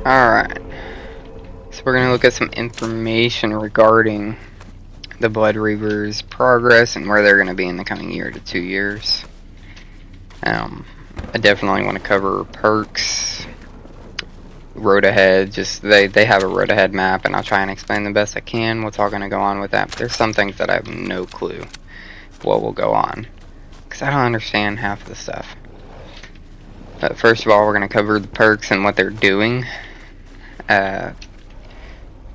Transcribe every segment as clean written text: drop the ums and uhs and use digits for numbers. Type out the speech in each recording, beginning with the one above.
Alright, so we're going to look at some information regarding the Bloodreaver's progress and where they're going to be in the coming year to 2 years. I definitely want to cover perks, road ahead, just they have a road ahead map, and I'll try and explain the best I can what's all going to go on with that. But there's some things that I have no clue what will go on, because I don't understand half of the stuff. But first of all, we're going to cover the perks and what they're doing.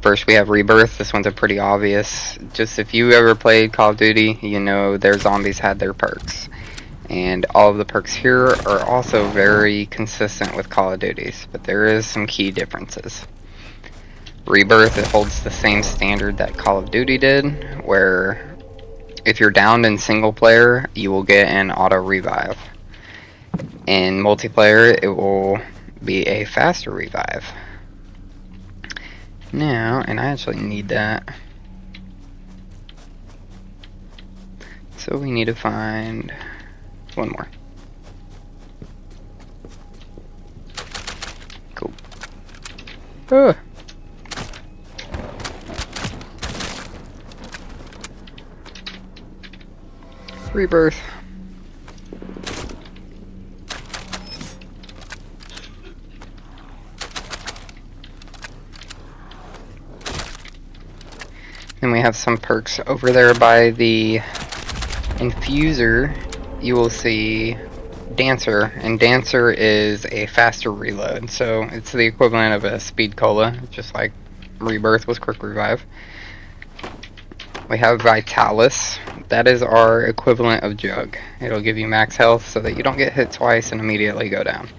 First we have Rebirth. This one's a pretty obvious. Just if you ever played Call of Duty, you know their zombies had their perks. And all of the perks here are also very consistent with Call of Duty's, but there is some key differences. Rebirth, it holds the same standard that Call of Duty did, where if you're downed in single player, you will get an auto revive. In multiplayer, it will be a faster revive. Now, and I actually need that. So we need to find one more. Cool. Rebirth. Then we have some perks over there by the infuser. You will see Dancer, and Dancer is a faster reload, so it's the equivalent of a speed cola, just like Rebirth was quick revive. We have Vitalis. That is our equivalent of Jug. It'll give you max health so that you don't get hit twice and immediately go down.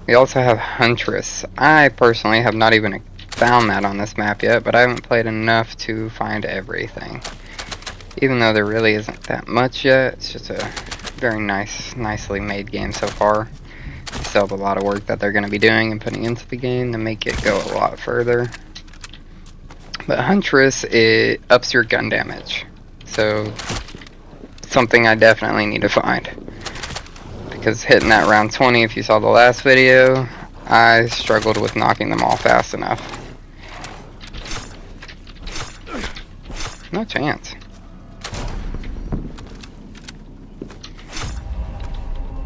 We also have Huntress. I personally have not even found that on this map yet, but I haven't played enough to find everything. Even though there really isn't that much yet, it's just a very nicely made game so far. They still have a lot of work that they're going to be doing and putting into the game to make it go a lot further. But Huntress, it ups your gun damage. So, something I definitely need to find. Because hitting that round 20, if you saw the last video, I struggled with knocking them all fast enough. No chance.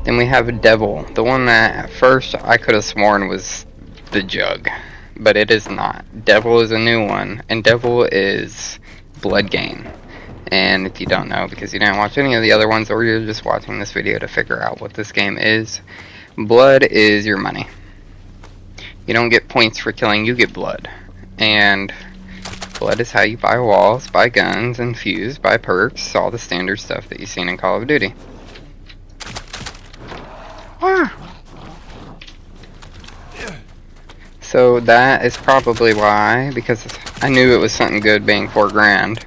Then we have a Devil. The one that at first I could have sworn was the Jug. But it is not. Devil is a new one. And Devil is blood gain. And if you don't know, because you didn't watch any of the other ones, or you're just watching this video to figure out what this game is, blood is your money. You don't get points for killing, you get blood. And blood is how you buy walls, buy guns, infuse, buy perks, all the standard stuff that you've seen in Call of Duty. So that is probably why, because I knew it was something good being $4 grand.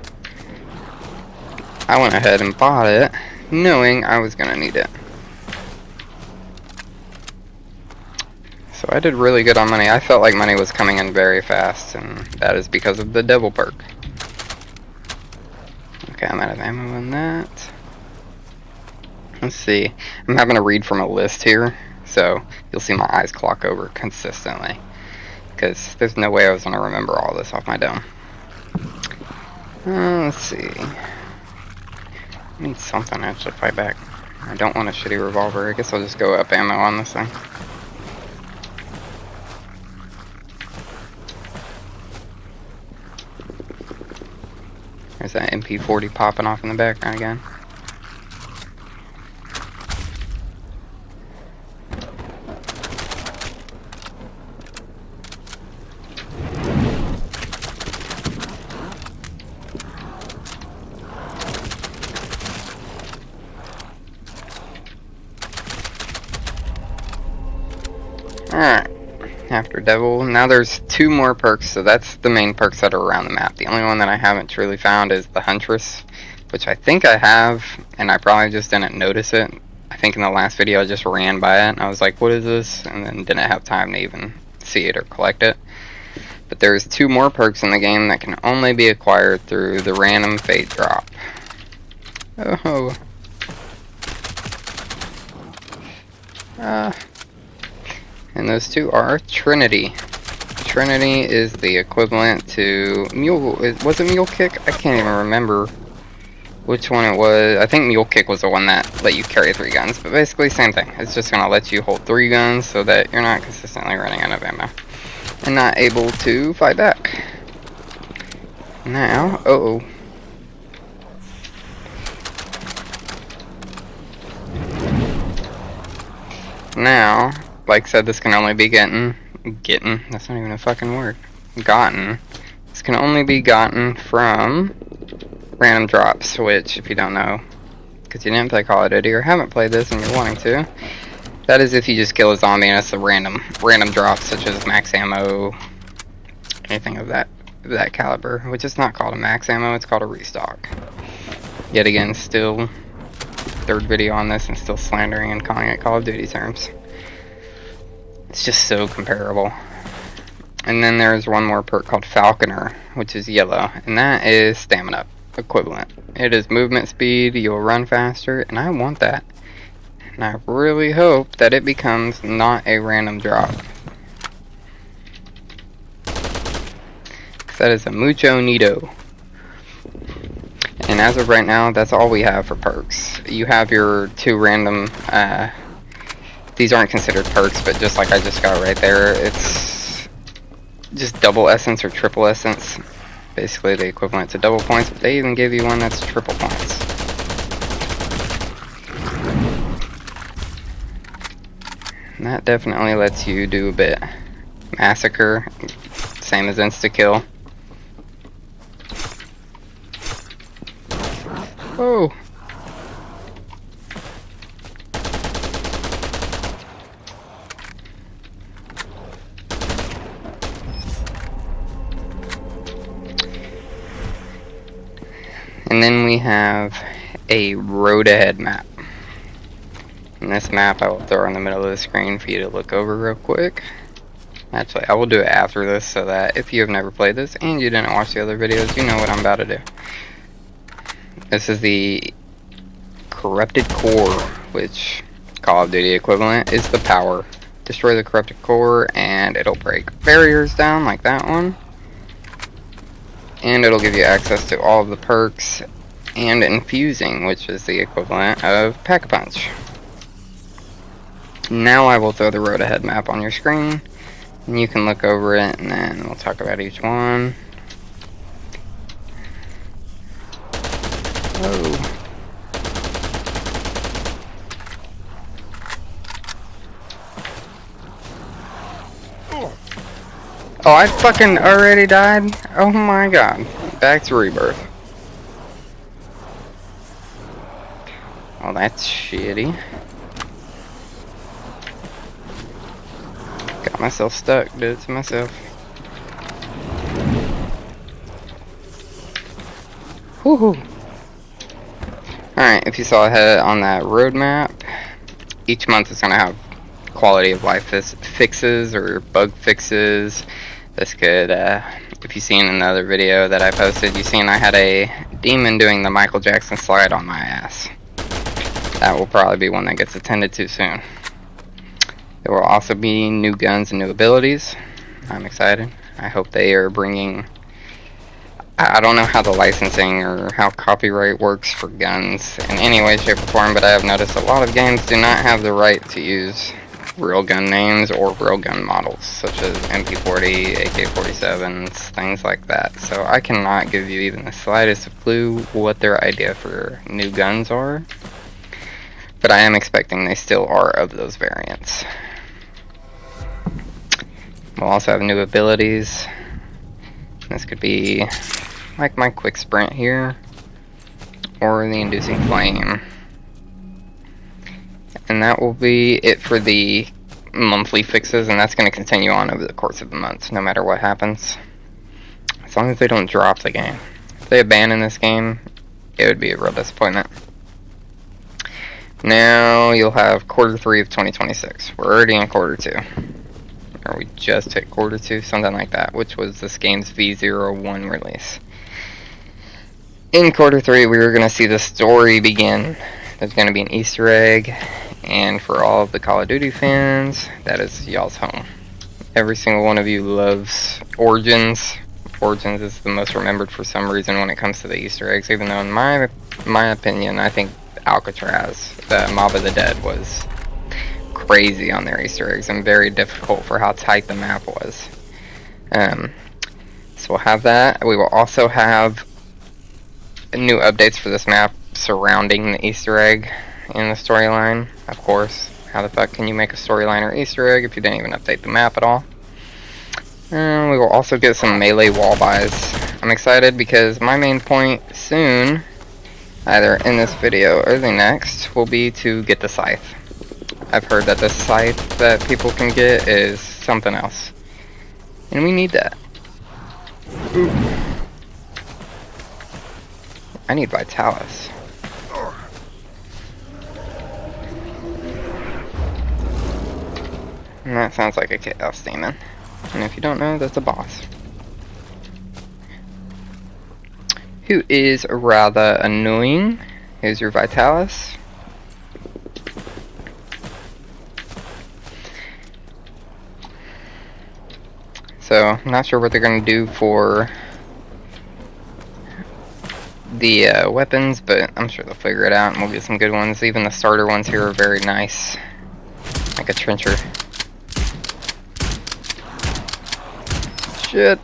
I went ahead and bought it, knowing I was gonna need it. So I did really good on money. I felt like money was coming in very fast, and that is because of the Devil perk. Okay, I'm out of ammo on that. Let's see. I'm having to read from a list here, so you'll see my eyes clock over consistently. Because there's no way I was going to remember all this off my dome. Let's see. I need something to actually fight back. I don't want a shitty revolver. I guess I'll just go up ammo on this thing. There's that MP40 popping off in the background again. Alright, after Devil, now there's 2 more perks, so that's the main perks that are around the map. The only one that I haven't truly found is the Huntress, which I think I have, and I probably just didn't notice it. I think in the last video I just ran by it, and I was like, what is this? And then didn't have time to even see it or collect it. But there's 2 more perks in the game that can only be acquired through the random fate drop. Oh. and those two are Trinity. Trinity is the equivalent to Mule. Was it Mule Kick? I can't even remember which one it was. I think Mule Kick was the one that let you carry 3 guns, but basically same thing. It's just gonna let you hold 3 guns so that you're not consistently running out of ammo and not able to fight back. Now, now, like I said, this can only be getting, that's not even a fucking word, gotten. This can only be gotten from random drops, which, if you don't know, because you didn't play Call of Duty or haven't played this and you're wanting to, that is if you just kill a zombie and it's a random drop, such as max ammo, anything of that caliber, which is not called a max ammo, it's called a restock. Yet again, still 3rd video on this and still slandering and calling it Call of Duty terms. It's just so comparable. And then there's one more perk called Falconer, which is yellow, and that is stamina equivalent. It is movement speed, you'll run faster, and I want that. And I really hope that it becomes not a random drop. That is a mucho neato. And as of right now, that's all we have for perks. You have your 2 random, these aren't considered perks, but just like I just got right there, it's just double essence or triple essence. Basically the equivalent to double points, but they even give you one that's triple points. And that definitely lets you do a bit. Massacre, same as insta-kill. Oh! And then we have a road ahead map. And this map I will throw in the middle of the screen for you to look over real quick. Actually, I will do it after this so that if you have never played this and you didn't watch the other videos, you know what I'm about to do. This is the corrupted core, which Call of Duty equivalent is the power. Destroy the corrupted core and it'll break barriers down like that one. And it'll give you access to all of the perks and infusing, which is the equivalent of Pack-a-Punch. Now I will throw the road ahead map on your screen and you can look over it and then we'll talk about each one. Oh. Oh, I fucking already died? Oh my god. Back to rebirth. Oh, that's shitty. Got myself stuck, did it to myself. Woohoo! Alright, if you saw ahead on that roadmap, each month is going to have quality of life fixes or bug fixes. This could, if you've seen another video that I posted, you've seen I had a demon doing the Michael Jackson slide on my ass. That will probably be one that gets attended to soon. There will also be new guns and new abilities. I'm excited. I hope they are bringing... I don't know how the licensing or how copyright works for guns in any way, shape, or form, but I have noticed a lot of games do not have the right to use real gun names or real gun models, such as MP40, AK-47s, things like that. So I cannot give you even the slightest clue what their idea for new guns are, but I am expecting they still are of those variants. We'll also have new abilities. This could be like my quick sprint here, or the inducing flame. And that will be it for the monthly fixes, and that's going to continue on over the course of the month, no matter what happens. As long as they don't drop the game. If they abandon this game, it would be a real disappointment. Now you'll have quarter 3 of 2026. We're already in quarter 2. Or we just hit quarter 2, something like that, which was this game's V01 release. In quarter 3, we were going to see the story begin. There's going to be an Easter egg And for all of the Call of Duty fans, that is y'all's home. Every single one of you loves Origins. Origins is the most remembered for some reason when it comes to the Easter eggs, even though in my opinion, I think Alcatraz, Mob of the Dead, was crazy on their Easter eggs and very difficult for how tight the map was. So we'll have that. We will also have new updates for this map surrounding the Easter egg in the storyline. Of course, how the fuck can you make a storyline or Easter egg if you didn't even update the map at all? We will also get some melee wall buys. I'm excited because my main point soon, either in this video or the next, will be to get the scythe. I've heard that the scythe that people can get is something else, and we need that. Ooh. I need Vitalis. And that sounds like a Chaos Demon. And if you don't know, that's a boss. Who is rather annoying. Here's your Vitalis. So, I'm not sure what they're going to do for the weapons, but I'm sure they'll figure it out and we'll get some good ones. Even the starter ones here are very nice. Like a trencher. Shit.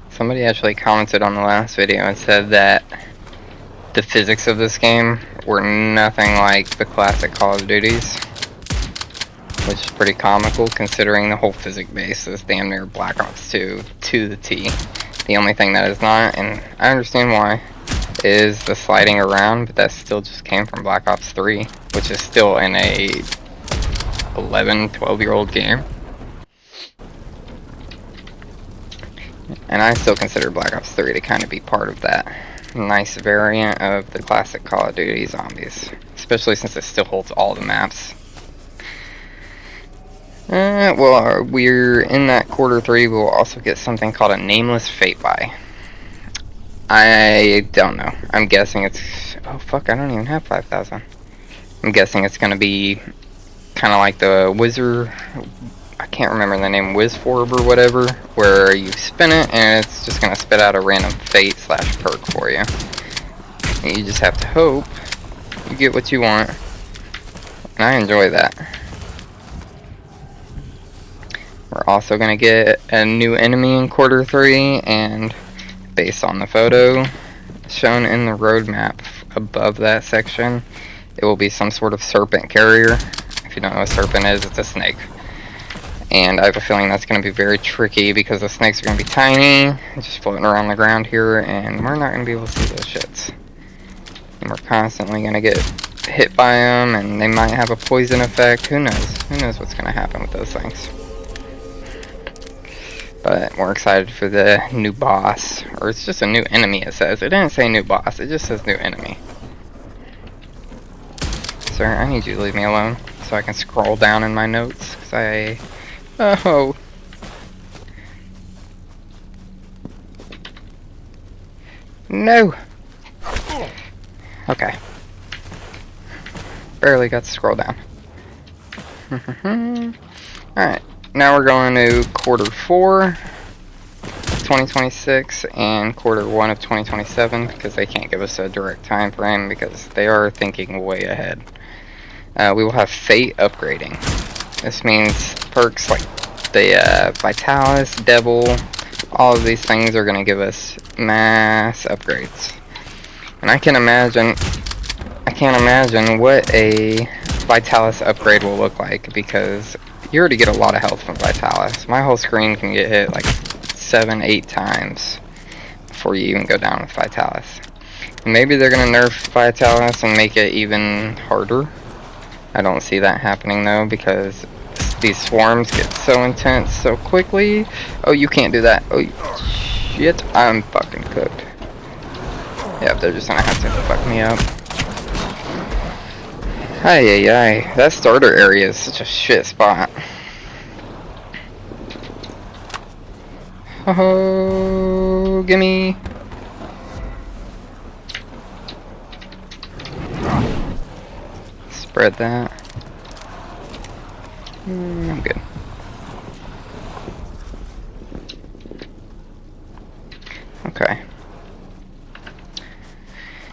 Somebody actually commented on the last video and said that the physics of this game were nothing like the classic Call of Duties, which is pretty comical considering the whole physics base is damn near Black Ops 2 to the T. The only thing that is not, and I understand why, is the sliding around, but that still just came from Black Ops 3, which is still in a 11, 12-year-old game. And I still consider Black Ops 3 to kind of be part of that nice variant of the classic Call of Duty zombies, especially since it still holds all the maps. Well, we're in that quarter 3. We'll also get something called a Nameless Fate Buy. I don't know. I'm guessing it's... Oh, fuck, I don't even have 5,000. I'm guessing it's going to be kind of like the Wizard... I can't remember the name, Wizforb or whatever, where you spin it and it's just going to spit out a random fate / perk for you. And you just have to hope you get what you want. And I enjoy that. We're also going to get a new enemy in quarter 3, and based on the photo shown in the roadmap above that section, it will be some sort of serpent carrier. If you don't know what a serpent is, it's a snake. And I have a feeling that's going to be very tricky because the snakes are going to be tiny, just floating around the ground here, and we're not going to be able to see those shits. And we're constantly going to get hit by them, and they might have a poison effect. Who knows? Who knows what's going to happen with those things. But we're excited for the new boss. Or it's just a new enemy, it says. It didn't say new boss, it just says new enemy. Sir, I need you to leave me alone so I can scroll down in my notes, because I... Oh. No. Okay. Barely got to scroll down. Alright, now we're going to quarter 4 2026 and quarter 1 of 2027 because they can't give us a direct time frame because they are thinking way ahead. We will have Fate upgrading. This means perks like the Vitalis, Devil, all of these things are going to give us mass upgrades. And I can't imagine what a Vitalis upgrade will look like because you already get a lot of health from Vitalis. My whole screen can get hit like 7-8 times before you even go down with Vitalis. And maybe they're going to nerf Vitalis and make it even harder. I don't see that happening though because these swarms get so intense so quickly. Oh, you can't do that. Oh, shit. I'm fucking cooked. Yep, they're just gonna have to fuck me up. Ay, ay, ay. That starter area is such a shit spot. Oh, gimme. Spread that. I'm good. Okay.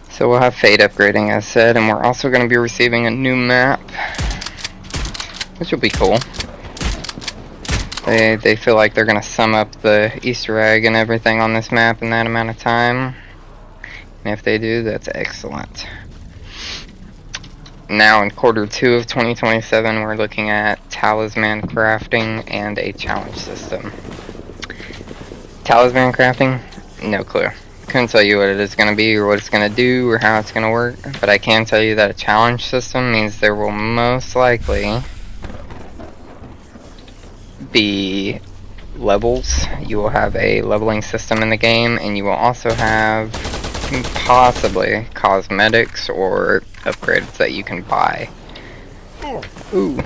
So we'll have Fate upgrading, as said, and we're also going to be receiving a new map, which will be cool. They feel like they're going to sum up the Easter egg and everything on this map in that amount of time. And if they do, that's excellent. Now in quarter 2 of 2027, we're looking at talisman crafting and a challenge system. Talisman crafting? No clue. Couldn't tell you what it is going to be or what it's going to do or how it's going to work, but I can tell you that a challenge system means there will most likely be levels. You will have a leveling system in the game, and you will also have possibly cosmetics or upgrades that you can buy. Ooh.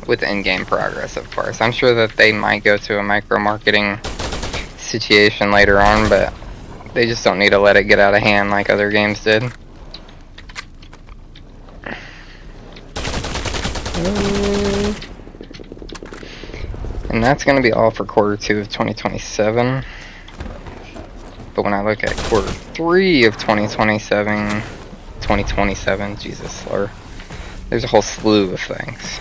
With in-game progress, of course. I'm sure that they might go to a micro-marketing situation later on, but they just don't need to let it get out of hand like other games did. And that's going to be all for quarter 2 of 2027. But when I look at quarter 3 of 2027, Jesus, slur, there's a whole slew of things.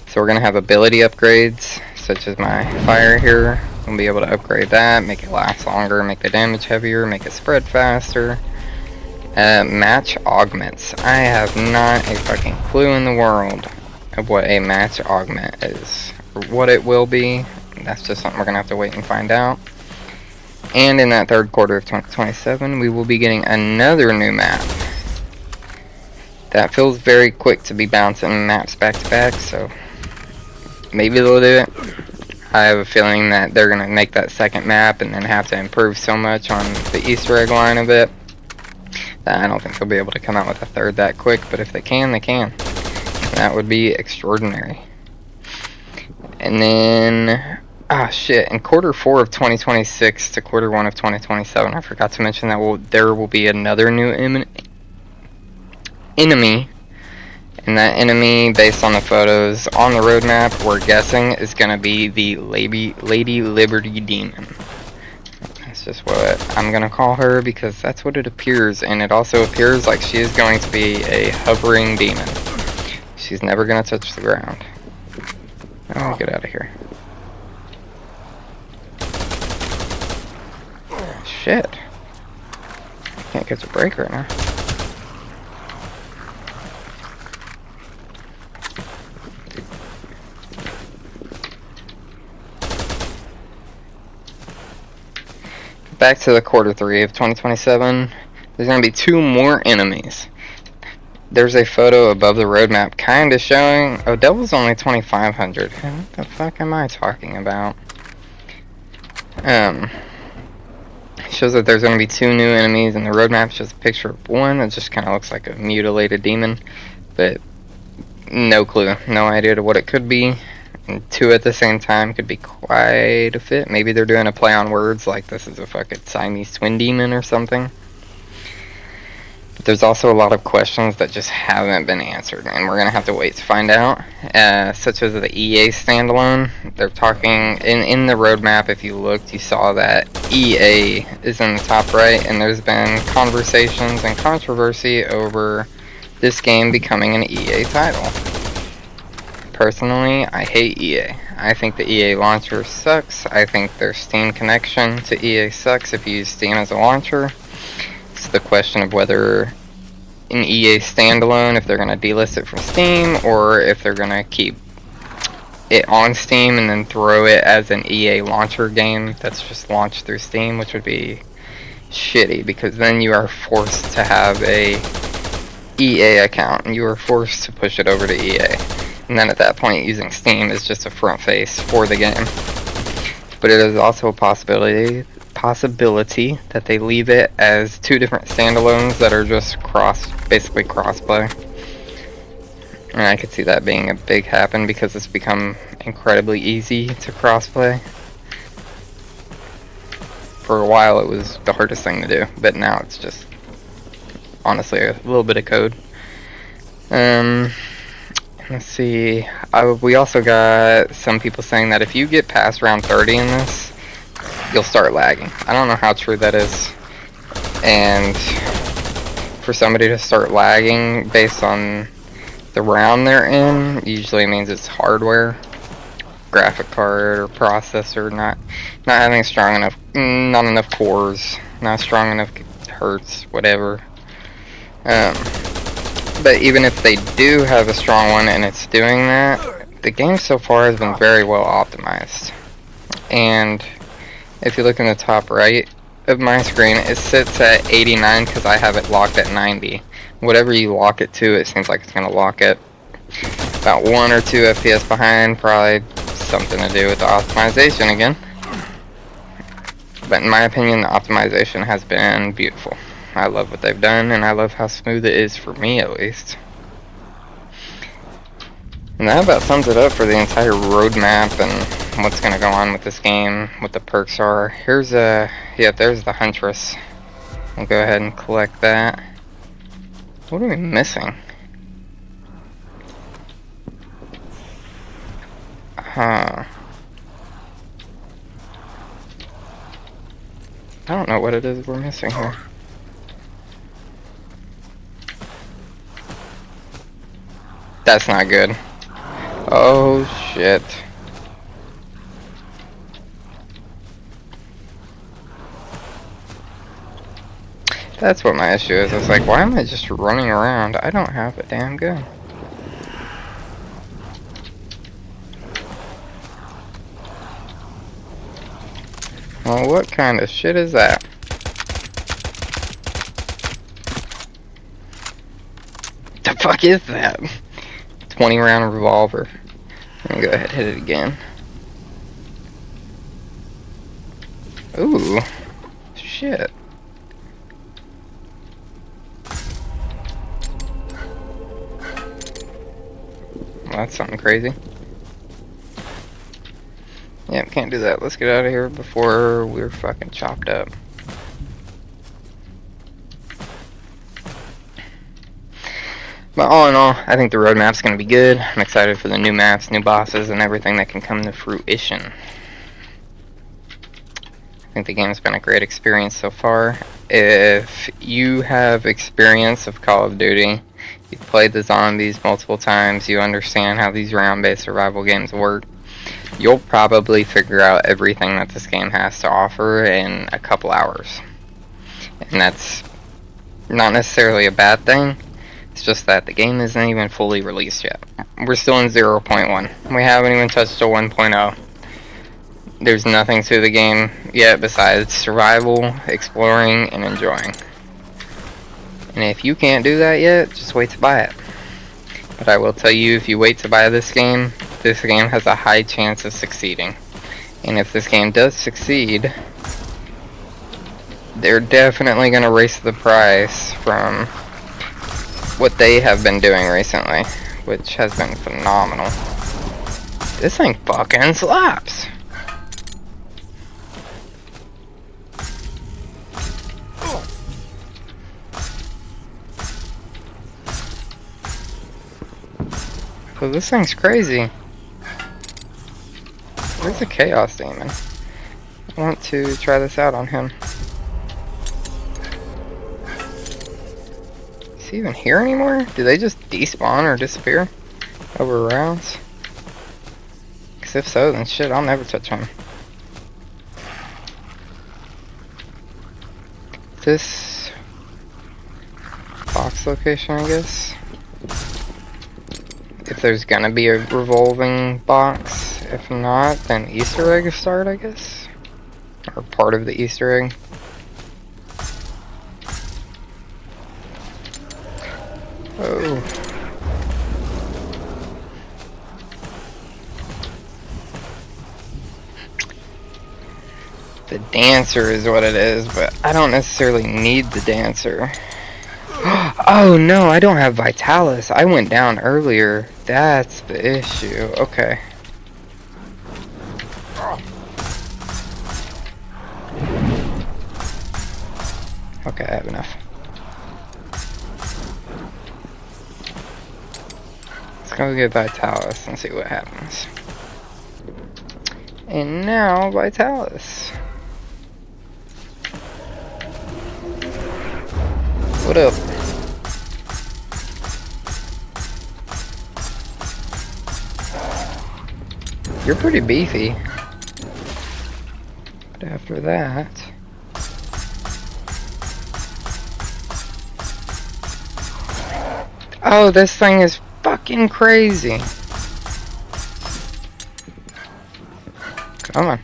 So we're going to have ability upgrades, such as my fire here. We'll be able to upgrade that, make it last longer, make the damage heavier, make it spread faster. Match augments. I have not a fucking clue in the world of what a match augment is, or what it will be. That's just something we're going to have to wait and find out. And in that third quarter of 2027, we will be getting another new map. That feels very quick to be bouncing maps back to back, so maybe they'll do it. I have a feeling that they're going to make that second map and then have to improve so much on the Easter egg line of it that I don't think they'll be able to come out with a third that quick, but if they can, they can. That would be extraordinary. And then, shit, in quarter 4 of 2026 to quarter 1 of 2027, I forgot to mention that there will be another new enemy. And that enemy, based on the photos on the roadmap, we're guessing is going to be the Lady Liberty Demon. That's just what I'm going to call her, because that's what it appears. And it also appears like she is going to be a hovering demon. She's never going to touch the ground. Oh, get out of here. Shit. I can't get a break right now. Back to the quarter 3 of 2027, there's going to be 2 more enemies. There's a photo above the roadmap kind of showing, oh, Devil's only 2,500. What the fuck am I talking about? Shows that there's going to be 2 new enemies, and the roadmap shows a picture of one that just kind of looks like a mutilated demon, but no clue, no idea to what it could be. And 2 at the same time could be quite a fit. Maybe they're doing a play on words, like this is a fucking Siamese twin demon or something. But there's also a lot of questions that just haven't been answered, and we're going to have to wait to find out. Such as the EA standalone. They're talking, in the roadmap, if you looked, you saw that EA is in the top right, and there's been conversations and controversy over this game becoming an EA title. Personally, I hate EA. I think the EA launcher sucks. I think their Steam connection to EA sucks if you use Steam as a launcher. It's the question of whether an EA standalone, if they're going to delist it from Steam, or if they're going to keep it on Steam and then throw it as an EA launcher game that's just launched through Steam, which would be shitty, because then you are forced to have a EA account, and you are forced to push it over to EA. And then at that point, using Steam is just a front face for the game. But it is also a possibility possibility that they leave it as 2 different standalones that are just basically crossplay. And I could see that being a big happen because it's become incredibly easy to crossplay. For a while it was the hardest thing to do, but now it's just honestly a little bit of code. Let's see. We also got some people saying that if you get past round 30 in this, you'll start lagging. I don't know how true that is. And for somebody to start lagging based on the round they're in, usually means it's hardware, graphic card or processor not having strong enough, not enough cores, not strong enough hertz, whatever. But even if they do have a strong one and it's doing that, the game so far has been very well optimized. And if you look in the top right of my screen, it sits at 89 because I have it locked at 90. Whatever you lock it to, it seems like it's going to lock it about 1 or 2 FPS behind, probably something to do with the optimization again. But in my opinion, the optimization has been beautiful. I love what they've done, and I love how smooth it is for me, at least. And that about sums it up for the entire roadmap and what's going to go on with this game, what the perks are. Here's yep, there's the Huntress. We'll go ahead and collect that. What are we missing? Huh. I don't know what it is we're missing here. That's not good. Oh shit. That's what my issue is. I was like, why am I just running around? I don't have a damn gun. Well, what kind of shit is that? The fuck is that? 20 round revolver. Let me go ahead and hit it again. Ooh. Shit. Well, that's something crazy. Yep, can't do that. Let's get out of here before we're fucking chopped up. But all in all, I think the roadmap's going to be good. I'm excited for the new maps, new bosses, and everything that can come to fruition. I think the game's been a great experience so far. If you have experience of Call of Duty, you've played the zombies multiple times, you understand how these round-based survival games work, you'll probably figure out everything that this game has to offer in a couple hours. And that's not necessarily a bad thing. It's just that the game isn't even fully released yet. We're still in 0.1. We haven't even touched a 1.0. There's nothing to the game yet besides survival, exploring, and enjoying. And if you can't do that yet, just wait to buy it. But I will tell you, if you wait to buy this game has a high chance of succeeding. And if this game does succeed, they're definitely going to raise the price from what they have been doing recently, which has been phenomenal. This thing fucking slaps. So this thing's crazy. Where's the Chaos Demon? I want to try this out on him. Is he even here anymore? Do they just despawn or disappear over rounds? Because if so, then shit, I'll never touch him. This box location, I guess. If there's gonna be a revolving box. If not, then Easter egg start, I guess. Or part of the Easter egg. Oh. The dancer is what it is, but I don't necessarily need the dancer. Oh no, I don't have Vitalis. I went down earlier. That's the issue. Okay. Okay, I have enough. Let's go get Vitalis and see what happens. And now Vitalis. What up? You're pretty beefy. But after that... Oh, this thing is fucking crazy. Come on.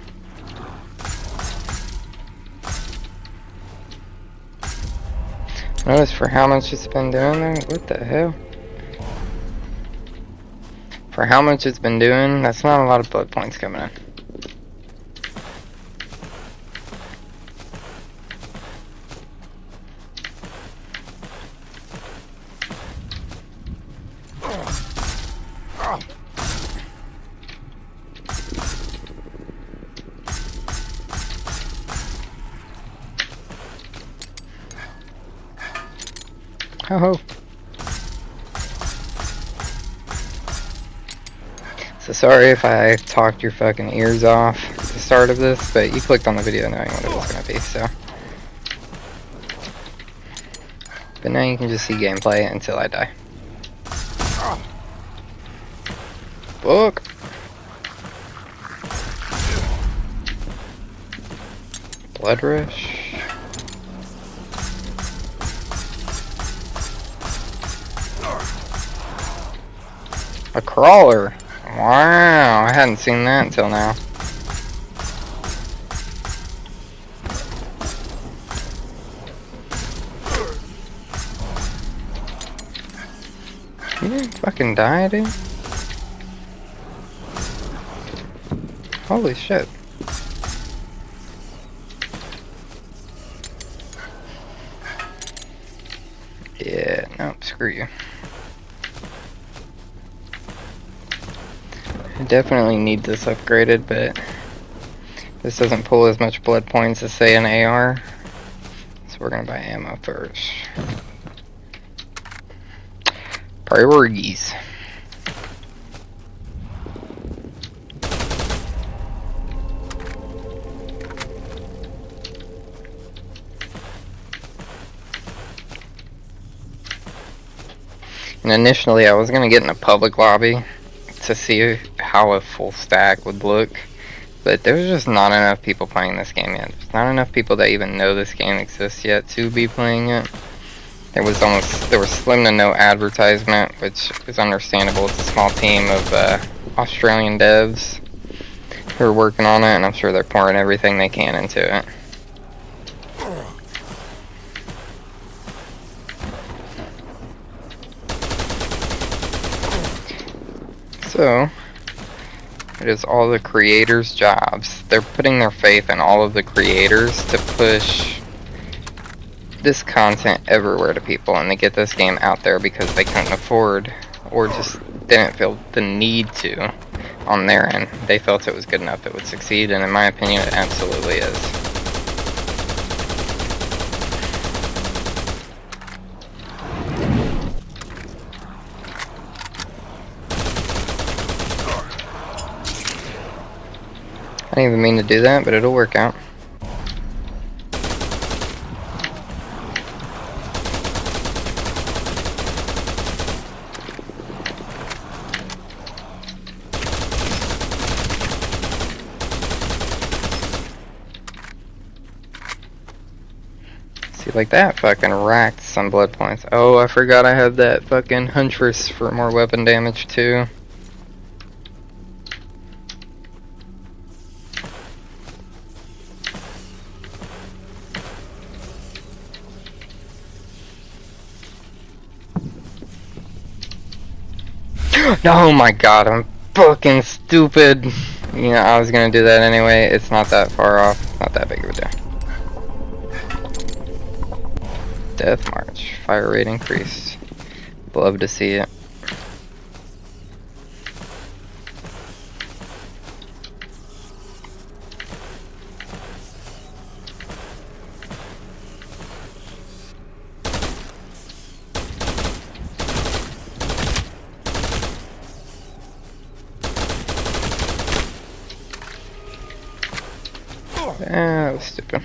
Notice for how much it's been doing there? What the hell? For how much it's been doing, that's not a lot of blood points coming in. Oh. So sorry if I talked your fucking ears off at the start of this, but you clicked on the video knowing what it was going to be, so. But now you can just see gameplay until I die. Book! Blood rush. A crawler. Wow, I hadn't seen that until now. You didn't fucking die, dude. Holy shit. Yeah, nope, screw you. I definitely need this upgraded, but this doesn't pull as much blood points as, say, an AR. So we're gonna buy ammo first. Priorities. And initially I was gonna get in a public lobby to see how a full stack would look, but there's just not enough people playing this game yet. There's not enough people that even know this game exists yet to be playing it. There was slim to no advertisement, which is understandable. It's a small team of Australian devs who are working on it, and I'm sure they're pouring everything they can into it. So, it is all the creators' jobs. They're putting their faith in all of the creators to push this content everywhere to people, and they get this game out there because they couldn't afford or just didn't feel the need to on their end. They felt it was good enough, it would succeed, and in my opinion it absolutely is. I didn't even mean to do that, but it'll work out. See, like that fucking racked some blood points. Oh, I forgot I had that fucking Huntress for more weapon damage too. Oh my god, I'm fucking stupid. You know, I was gonna do that anyway. It's not that far off. Not that big of a deal. Death March. Fire rate increased. Love to see it. That was stupid.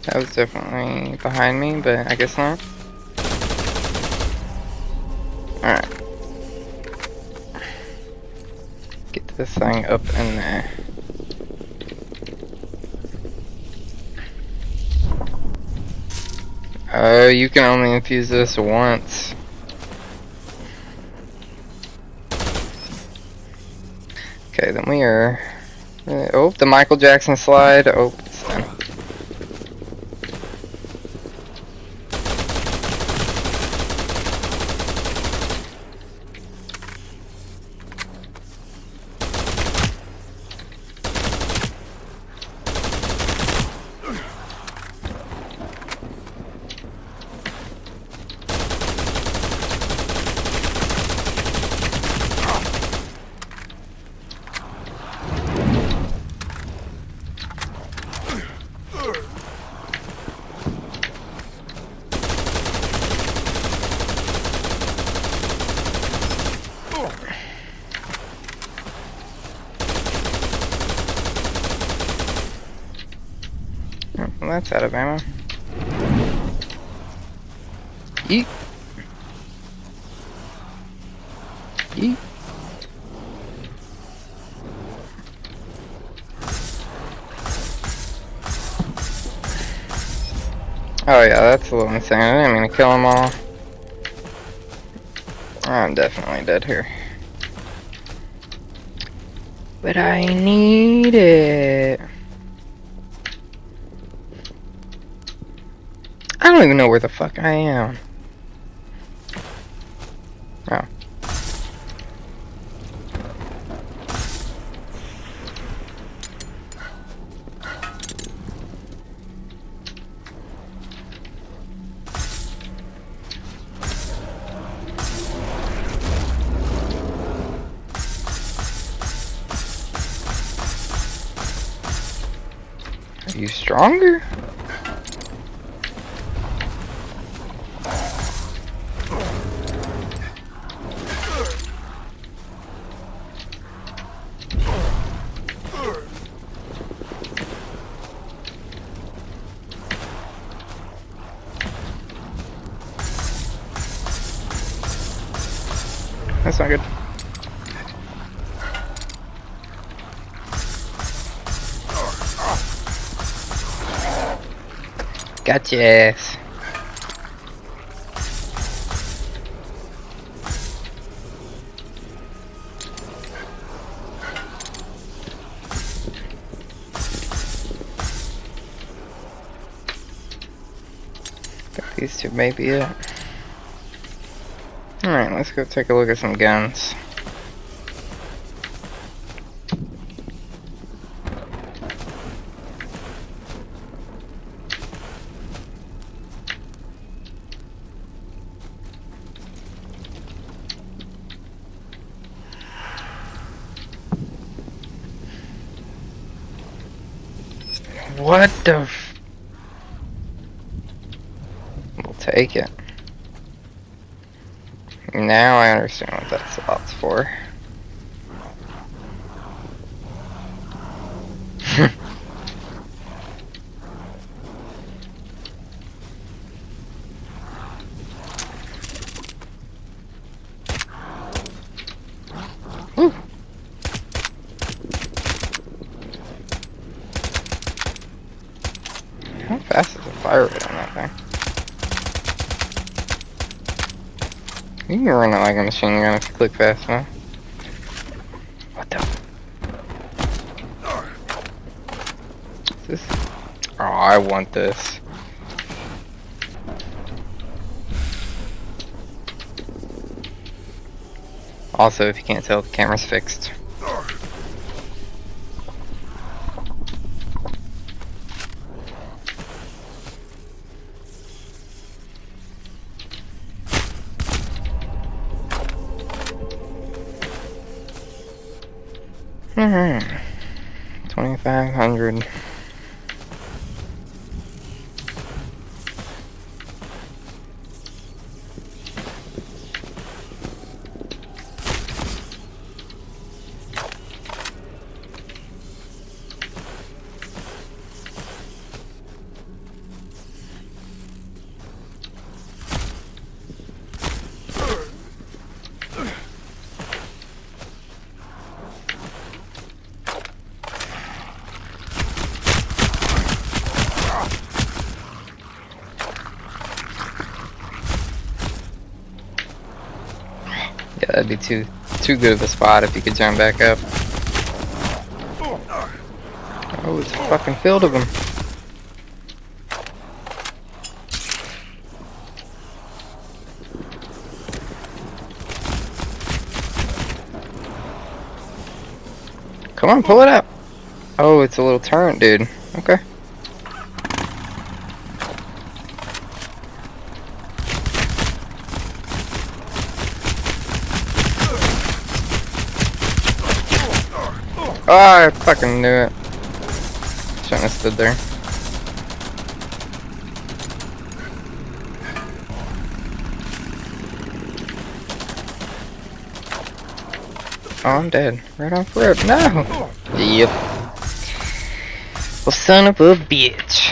That was definitely behind me, but I guess not. Alright. Get this thing up in there. Oh, you can only infuse this once. Okay, then we are... Oh, the Michael Jackson slide. Oh, it's done. Well, that's out of ammo. Yeet. Yeet. Oh yeah, that's a little insane. I didn't mean to kill them all. I'm definitely dead here. But I need it. I don't even know where the fuck I am. Oh. Are you stronger? That's not good. Gotcha ass. Think these two may be it. Alright, let's go take a look at some guns. What the f... We'll take it. Now I understand what that slot's for. fire rate on that thing. You can run it like a machine gun if you click fast enough. What the? Is this? Oh, I want this. Also, if you can't tell, the camera's fixed. Alright. 2,500. Yeah, that'd be too good of a spot if you could jump back up. Oh, it's fucking filled of them. Come on, pull it out. Oh, it's a little turret, dude. Okay. Oh, I fucking knew it. Shouldn't have stood there. Oh, I'm dead. Right off rip. No! Yep. Well, son of a bitch.